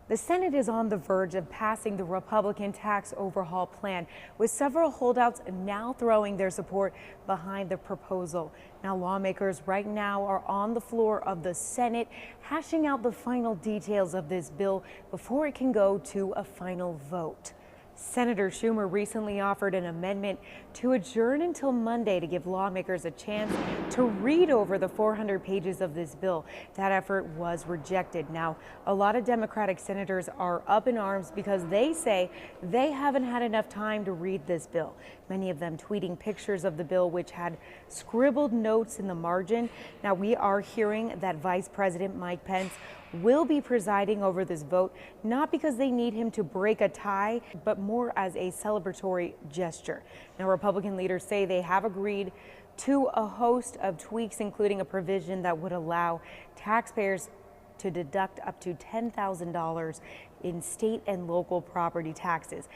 The Senate is on the verge of passing the Republican tax overhaul plan, with several holdouts now throwing their support behind the proposal. Now, lawmakers right now are on the floor of the Senate, hashing out the final details of this bill before it can go to a final vote. Senator Schumer recently offered an amendment to adjourn until Monday to give lawmakers a chance to read over the 400 pages of this bill. That effort was rejected. Now, a lot of Democratic senators are up in arms because they say they haven't had enough time to read this bill. Many of them tweeting pictures of the bill, which had scribbled notes in the margin. Now, we are hearing that Vice President Mike Pence will be presiding over this vote, not because they need him to break a tie, but more as a celebratory gesture. Now, Republican leaders say they have agreed to a host of tweaks, including a provision that would allow taxpayers to deduct up to $10,000 in state and local property taxes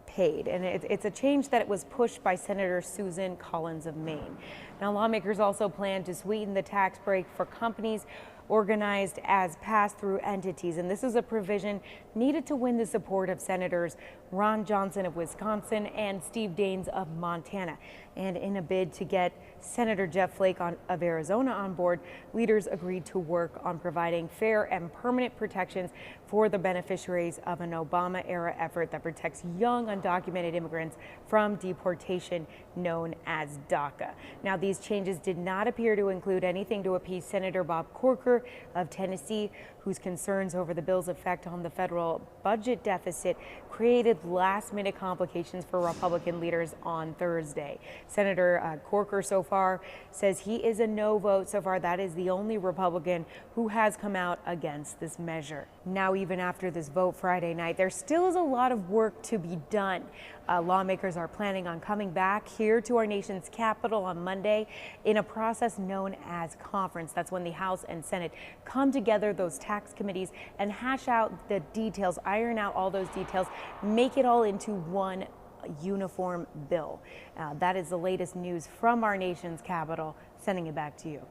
paid. And it's a change that was pushed by Senator Susan Collins of Maine. Now, lawmakers also plan to sweeten the tax break for companies organized as pass-through entities. And this is a provision needed to win the support of Senators Ron Johnson of Wisconsin and Steve Daines of Montana. And in a bid to get Senator Jeff Flake of Arizona on board, leaders agreed to work on providing fair and permanent protections for the beneficiaries of an Obama-era effort that protects young undocumented immigrants from deportation, known as DACA. Now, these changes did not appear to include anything to appease Senator Bob Corker of Tennessee, whose concerns over the bill's effect on the federal budget deficit created last-minute complications for Republican leaders on Thursday. Senator Corker so far says he is a no vote. So far, that is the only Republican who has come out against this measure. Now, even after this vote Friday night, there still is a lot of work to be done. Lawmakers are planning on coming back here to our nation's capital on Monday in a process known as conference. That's when the House and Senate come together, those tax committees, and hash out the details, iron out all those details, make it all into one uniform bill. That is the latest news from our nation's capital. Sending it back to you.